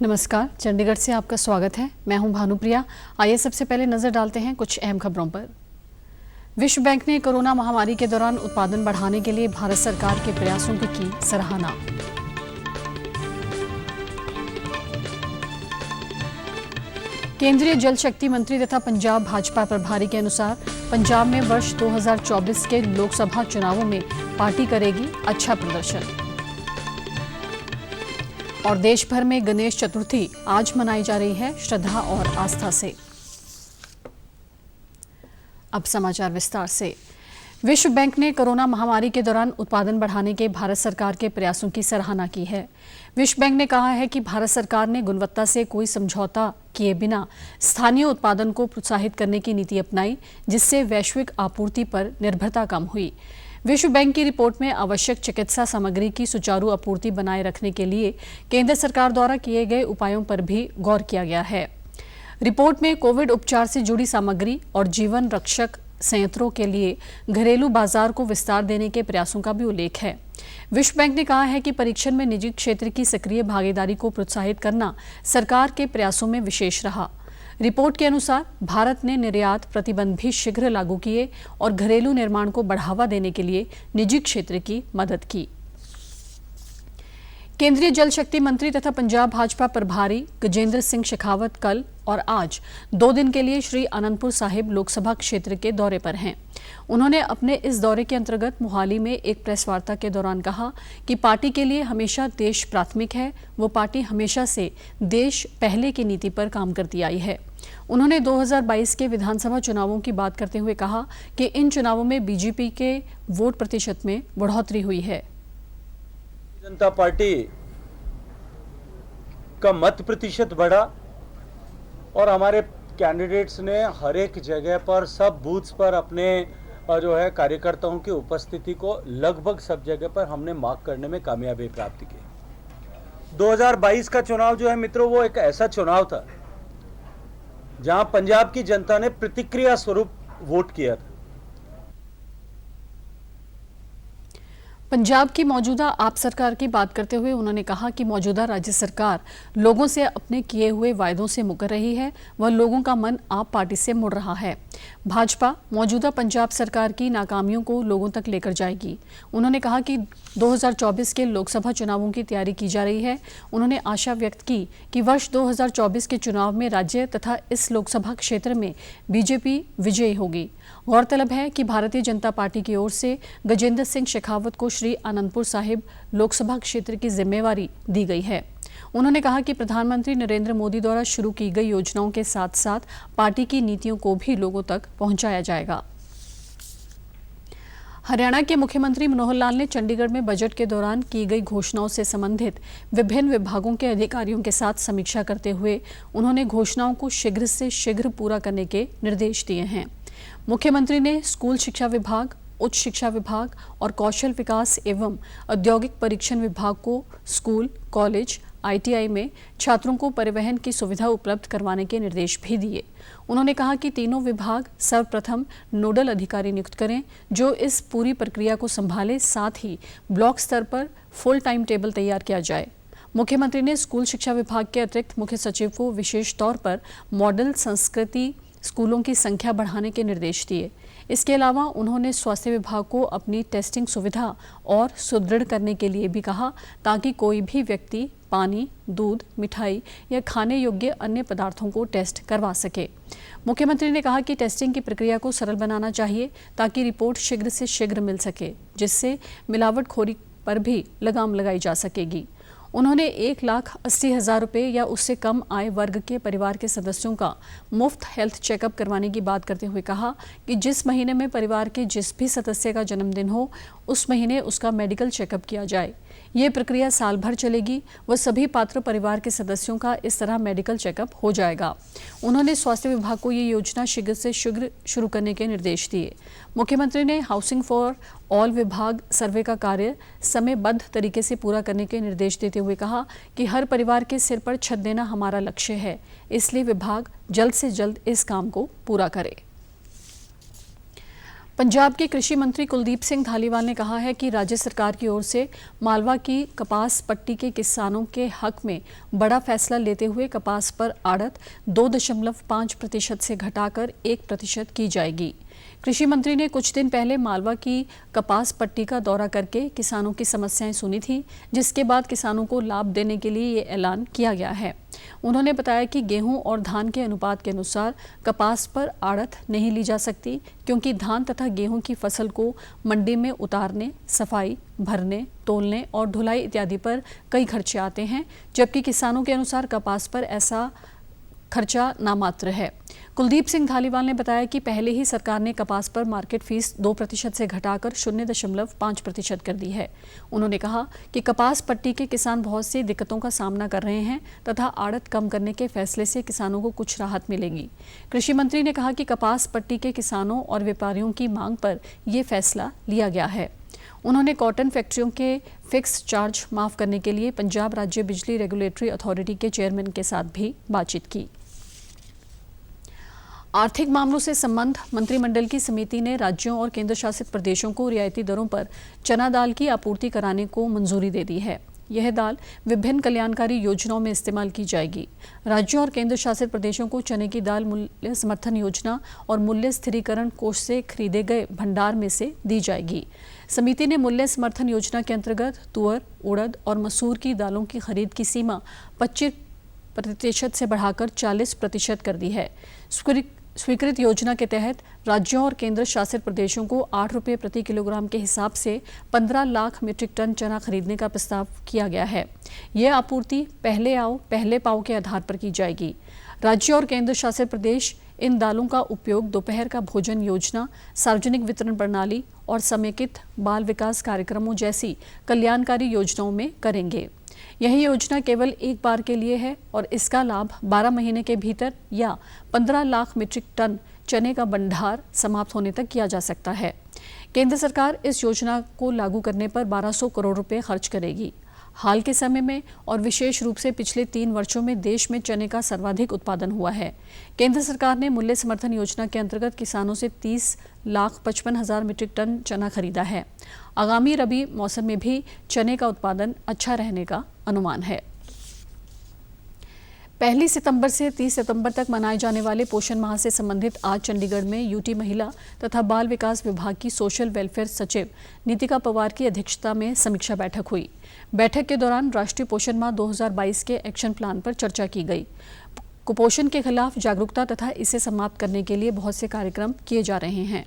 नमस्कार, चंडीगढ़ से आपका स्वागत है। मैं हूं भानुप्रिया। आइए सबसे पहले नजर डालते हैं कुछ अहम खबरों पर। विश्व बैंक ने कोरोना महामारी के दौरान उत्पादन बढ़ाने के लिए भारत सरकार के प्रयासों की सराहना। केंद्रीय जल शक्ति मंत्री तथा पंजाब भाजपा प्रभारी के अनुसार पंजाब में वर्ष 2024 के लोकसभा चुनावों में पार्टी करेगी अच्छा प्रदर्शन। और देश भर में गणेश चतुर्थी आज मनाई जा रही है श्रद्धा और आस्था से। अब समाचार विस्तार से। विश्व बैंक ने कोरोना महामारी के दौरान उत्पादन बढ़ाने के भारत सरकार के प्रयासों की सराहना की है। विश्व बैंक ने कहा है कि भारत सरकार ने गुणवत्ता से कोई समझौता किए बिना स्थानीय उत्पादन को प्रोत्साहित करने की नीति अपनाई, जिससे वैश्विक आपूर्ति पर निर्भरता कम हुई। विश्व बैंक की रिपोर्ट में आवश्यक चिकित्सा सामग्री की सुचारू आपूर्ति बनाए रखने के लिए केंद्र सरकार द्वारा किए गए उपायों पर भी गौर किया गया है। रिपोर्ट में कोविड उपचार से जुड़ी सामग्री और जीवन रक्षक संयंत्रों के लिए घरेलू बाजार को विस्तार देने के प्रयासों का भी उल्लेख है। विश्व बैंक ने कहा है कि परीक्षण में निजी क्षेत्र की सक्रिय भागीदारी को प्रोत्साहित करना सरकार के प्रयासों में विशेष रहा। रिपोर्ट के अनुसार भारत ने निर्यात प्रतिबंध भी शीघ्र लागू किए और घरेलू निर्माण को बढ़ावा देने के लिए निजी क्षेत्र की मदद की। केंद्रीय जल शक्ति मंत्री तथा पंजाब भाजपा प्रभारी गजेंद्र सिंह शेखावत कल और आज 2 दिन के लिए श्री आनंदपुर साहिब लोकसभा क्षेत्र के दौरे पर हैं। उन्होंने अपने इस दौरे के अंतर्गत मोहाली में एक प्रेस वार्ता के दौरान कहा कि पार्टी के लिए हमेशा देश प्राथमिक है। वो पार्टी हमेशा से देश पहले की नीति पर काम करती आई है। उन्होंने 2022 के विधानसभा चुनावों की बात करते हुए कहा कि इन चुनावों में बीजेपी के वोट प्रतिशत में बढ़ोतरी हुई है। जनता पार्टी का मत प्रतिशत बढ़ा और हमारे कैंडिडेट्स ने हर एक जगह पर सब बूथ्स पर अपने जो है कार्यकर्ताओं की उपस्थिति को लगभग सब जगह पर हमने मार्क करने में कामयाबी प्राप्त की। 2022 का चुनाव जो है मित्रों, वो एक ऐसा चुनाव था जहां पंजाब की जनता ने प्रतिक्रिया स्वरूप वोट किया था। पंजाब की मौजूदा आप सरकार की बात करते हुए उन्होंने कहा कि मौजूदा राज्य सरकार लोगों से अपने किए हुए वायदों से मुकर रही है व लोगों का मन आप पार्टी से मुड़ रहा है। भाजपा मौजूदा पंजाब सरकार की नाकामियों को लोगों तक लेकर जाएगी। उन्होंने कहा कि 2024 के लोकसभा चुनावों की तैयारी की जा रही है। उन्होंने आशा व्यक्त की कि वर्ष 2024 के चुनाव में राज्य तथा इस लोकसभा क्षेत्र में बीजेपी विजयी होगी। गौरतलब है कि भारतीय जनता पार्टी की ओर से गजेंद्र सिंह शेखावत को श्री आनंदपुर साहिब लोकसभा क्षेत्र की जिम्मेवारी दी गई है। उन्होंने कहा कि प्रधानमंत्री नरेंद्र मोदी द्वारा शुरू की गई योजनाओं के साथ साथ पार्टी की नीतियों को भी लोगों तक पहुंचाया जाएगा। हरियाणा के मुख्यमंत्री मनोहर लाल ने चंडीगढ़ में बजट के दौरान की गई घोषणाओं से संबंधित विभिन्न विभागों के अधिकारियों के साथ समीक्षा करते हुए उन्होंने घोषणाओं को शीघ्र से शीघ्र पूरा करने के निर्देश दिए हैं। मुख्यमंत्री ने स्कूल शिक्षा विभाग, उच्च शिक्षा विभाग और कौशल विकास एवं औद्योगिक परीक्षण विभाग को स्कूल, कॉलेज, ITI में छात्रों को परिवहन की सुविधा उपलब्ध करवाने के निर्देश भी दिए। उन्होंने कहा कि तीनों विभाग सर्वप्रथम नोडल अधिकारी नियुक्त करें जो इस पूरी प्रक्रिया को संभाले, साथ ही ब्लॉक स्तर पर फुल टाइम टेबल तैयार किया जाए। मुख्यमंत्री ने स्कूल शिक्षा विभाग के अतिरिक्त मुख्य सचिव को विशेष तौर पर मॉडल संस्कृति स्कूलों की संख्या बढ़ाने के निर्देश दिए। इसके अलावा उन्होंने स्वास्थ्य विभाग को अपनी टेस्टिंग सुविधा और सुदृढ़ करने के लिए भी कहा ताकि कोई भी व्यक्ति पानी, दूध, मिठाई या खाने योग्य अन्य पदार्थों को टेस्ट करवा सके। मुख्यमंत्री ने कहा कि टेस्टिंग की प्रक्रिया को सरल बनाना चाहिए ताकि रिपोर्ट शीघ्र से शीघ्र मिल सके, जिससे मिलावटखोरी पर भी लगाम लगाई जा सकेगी। उन्होंने 1,80,000 रुपये या उससे कम आय वर्ग के परिवार के सदस्यों का मुफ्त हेल्थ चेकअप करवाने की बात करते हुए कहा कि जिस महीने में परिवार के जिस भी सदस्य का जन्मदिन हो उस महीने उसका मेडिकल चेकअप किया जाए। ये प्रक्रिया साल भर चलेगी व सभी पात्र परिवार के सदस्यों का इस तरह मेडिकल चेकअप हो जाएगा। उन्होंने स्वास्थ्य विभाग को ये योजना शीघ्र से शीघ्र शुरू करने के निर्देश दिए। मुख्यमंत्री ने हाउसिंग फॉर ऑल विभाग सर्वे का कार्य समयबद्ध तरीके से पूरा करने के निर्देश देते हुए कहा कि हर परिवार के सिर पर छत देना हमारा लक्ष्य है, इसलिए विभाग जल्द से जल्द इस काम को पूरा करे। पंजाब के कृषि मंत्री कुलदीप सिंह धालीवाल ने कहा है कि राज्य सरकार की ओर से मालवा की कपास पट्टी के किसानों के हक में बड़ा फैसला लेते हुए कपास पर आड़त 2.5% से घटाकर 1% की जाएगी। कृषि मंत्री ने कुछ दिन पहले मालवा की कपास पट्टी का दौरा करके किसानों की समस्याएं सुनी थी, जिसके बाद किसानों को लाभ देने के लिए ये ऐलान किया गया है। उन्होंने बताया कि गेहूं और धान के अनुपात के अनुसार कपास पर आड़त नहीं ली जा सकती, क्योंकि धान तथा गेहूं की फसल को मंडी में उतारने, सफाई, भरने, तोलने और ढुलाई इत्यादि पर कई खर्चे आते हैं, जबकि किसानों के अनुसार कपास पर ऐसा खर्चा नामात्र है। कुलदीप सिंह धालीवाल ने बताया कि पहले ही सरकार ने कपास पर मार्केट फीस 2% से घटाकर 0.5% कर दी है। उन्होंने कहा कि कपास पट्टी के किसान बहुत सी दिक्कतों का सामना कर रहे हैं तथा आड़त कम करने के फैसले से किसानों को कुछ राहत मिलेगी। कृषि मंत्री ने कहा कि कपास पट्टी के किसानों और व्यापारियों की मांग पर ये फैसला लिया गया है। उन्होंने कॉटन फैक्ट्रियों के फिक्स चार्ज माफ करने के लिए पंजाब राज्य बिजली रेगुलेटरी अथॉरिटी के चेयरमैन के साथ भी बातचीत की। आर्थिक मामलों से संबंध मंत्रिमंडल की समिति ने राज्यों और केंद्र शासित प्रदेशों को रियायती दरों पर चना दाल की आपूर्ति कराने को मंजूरी दे दी है। यह दाल विभिन्न कल्याणकारी योजनाओं में इस्तेमाल की जाएगी। राज्यों और केंद्र शासित प्रदेशों को चने की दाल मूल्य समर्थन योजना और मूल्य स्थिरीकरण कोष से खरीदे गए भंडार में से दी जाएगी। समिति ने मूल्य समर्थन योजना के अंतर्गत तुअर, उड़द और मसूर की दालों की खरीद की सीमा 25% से बढ़ाकर 40% कर दी है। स्वीकृत योजना के तहत राज्यों और केंद्र शासित प्रदेशों को 8 रुपये प्रति किलोग्राम के हिसाब से 15 लाख मीट्रिक टन चना खरीदने का प्रस्ताव किया गया है। यह आपूर्ति पहले आओ पहले पाओ के आधार पर की जाएगी। राज्य और केंद्र शासित प्रदेश इन दालों का उपयोग दोपहर का भोजन योजना, सार्वजनिक वितरण प्रणाली और समेकित बाल विकास कार्यक्रमों जैसी कल्याणकारी योजनाओं में करेंगे। यह योजना केवल एक बार के लिए है और इसका लाभ 12 महीने के भीतर या 15 लाख मीट्रिक टन चने का भंडार समाप्त होने तक किया जा सकता है। केंद्र सरकार इस योजना को लागू करने पर 1200 करोड़ रुपए खर्च करेगी। हाल के समय में और विशेष रूप से पिछले 3 वर्षों में देश में चने का सर्वाधिक उत्पादन हुआ है। केंद्र सरकार ने मूल्य समर्थन योजना के अंतर्गत किसानों से 30,55,000 मीट्रिक टन चना खरीदा है। आगामी रबी मौसम में भी चने का उत्पादन अच्छा रहने का अनुमान है। 1 सितंबर से 30 सितंबर तक मनाए जाने वाले पोषण माह से संबंधित आज चंडीगढ़ में यूटी महिला तथा बाल विकास विभाग की सोशल वेलफेयर सचिव नीतिका पवार की अध्यक्षता में समीक्षा बैठक हुई। बैठक के दौरान राष्ट्रीय पोषण माह 2022 के एक्शन प्लान पर चर्चा की गई। कुपोषण के खिलाफ जागरूकता तथा इसे समाप्त करने के लिए बहुत से कार्यक्रम किए जा रहे हैं।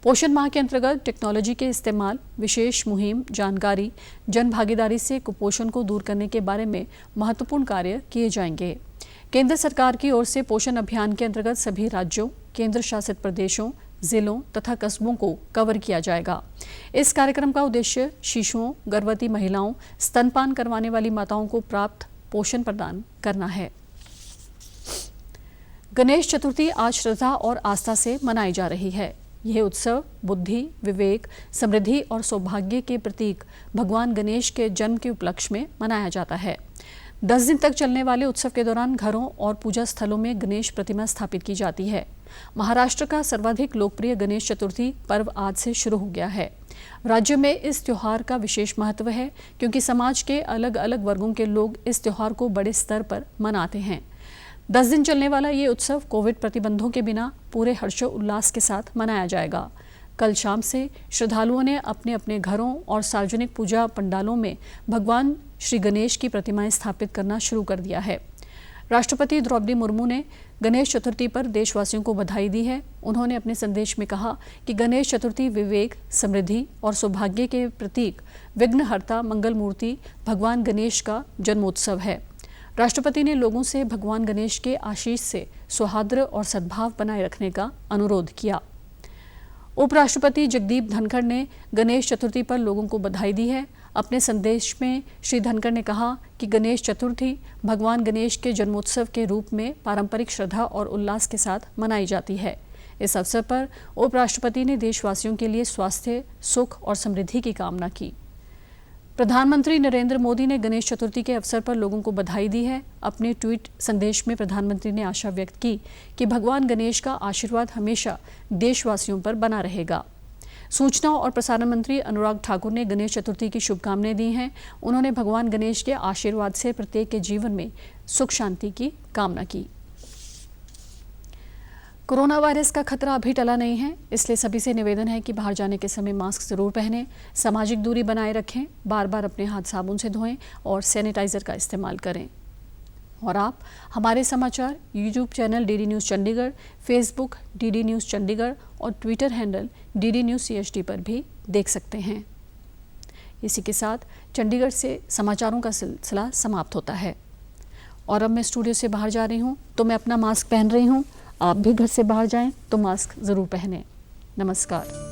पोषण माह के अंतर्गत टेक्नोलॉजी के इस्तेमाल, विशेष मुहिम, जानकारी, जन भागीदारी से कुपोषण को दूर करने के बारे में महत्वपूर्ण कार्य किए जाएंगे। केंद्र सरकार की ओर से पोषण अभियान के अंतर्गत सभी राज्यों, केंद्र शासित प्रदेशों, जिलों तथा कस्बों को कवर किया जाएगा। इस कार्यक्रम का उद्देश्य शिशुओं, गर्भवती महिलाओं, स्तनपान करवाने वाली माताओं को प्राप्त पोषण प्रदान करना है। गणेश चतुर्थी आज श्रद्धा और आस्था से मनाई जा रही है। यह उत्सव बुद्धि, विवेक, समृद्धि और सौभाग्य के प्रतीक भगवान गणेश के जन्म के उपलक्ष्य में मनाया जाता है। 10 दिन तक चलने वाले उत्सव के दौरान घरों और पूजा स्थलों में गणेश प्रतिमा स्थापित की जाती है। महाराष्ट्र का सर्वाधिक लोकप्रिय गणेश चतुर्थी पर्व आज से शुरू हो गया है। राज्य में इस त्योहार का विशेष महत्व है, क्योंकि समाज के अलग अलग वर्गों के लोग इस त्योहार को बड़े स्तर पर मनाते हैं। 10 दिन चलने वाला ये उत्सव कोविड प्रतिबंधों के बिना पूरे हर्षोल्लास के साथ मनाया जाएगा। कल शाम से श्रद्धालुओं ने अपने अपने घरों और सार्वजनिक पूजा पंडालों में भगवान श्री गणेश की प्रतिमाएं स्थापित करना शुरू कर दिया है। राष्ट्रपति द्रौपदी मुर्मू ने गणेश चतुर्थी पर देशवासियों को बधाई दी है। उन्होंने अपने संदेश में कहा कि गणेश चतुर्थी विवेक, समृद्धि और सौभाग्य के प्रतीक विघ्नहर्ता मंगल मूर्ति भगवान गणेश का जन्मोत्सव है। राष्ट्रपति ने लोगों से भगवान गणेश के आशीष से सौहार्द और सद्भाव बनाए रखने का अनुरोध किया। उपराष्ट्रपति जगदीप धनखड़ ने गणेश चतुर्थी पर लोगों को बधाई दी है। अपने संदेश में श्री धनखड़ ने कहा कि गणेश चतुर्थी भगवान गणेश के जन्मोत्सव के रूप में पारंपरिक श्रद्धा और उल्लास के साथ मनाई जाती है। इस अवसर पर उपराष्ट्रपति ने देशवासियों के लिए स्वास्थ्य, सुख और समृद्धि की कामना की। प्रधानमंत्री नरेंद्र मोदी ने गणेश चतुर्थी के अवसर पर लोगों को बधाई दी है। अपने ट्वीट संदेश में प्रधानमंत्री ने आशा व्यक्त की कि भगवान गणेश का आशीर्वाद हमेशा देशवासियों पर बना रहेगा। सूचना और प्रसारण मंत्री अनुराग ठाकुर ने गणेश चतुर्थी की शुभकामनाएं दी हैं। उन्होंने भगवान गणेश के आशीर्वाद से प्रत्येक के जीवन में सुख शांति की कामना की। कोरोना वायरस का खतरा अभी टला नहीं है, इसलिए सभी से निवेदन है कि बाहर जाने के समय मास्क जरूर पहनें, सामाजिक दूरी बनाए रखें, बार बार अपने हाथ साबुन से धोएं और सैनिटाइजर का इस्तेमाल करें। और आप हमारे समाचार YouTube channel DD News Chandigarh, Facebook DD News Chandigarh और Twitter handle DD News CHD पर भी देख सकते हैं। इसी के साथ चंडीगढ़ से समाचारों का सिलसिला समाप्त होता है और अब मैं स्टूडियो से बाहर जा रही हूँ तो मैं अपना मास्क पहन रही हूँ। आप भी घर से बाहर जाएं तो मास्क ज़रूर पहनें। नमस्कार।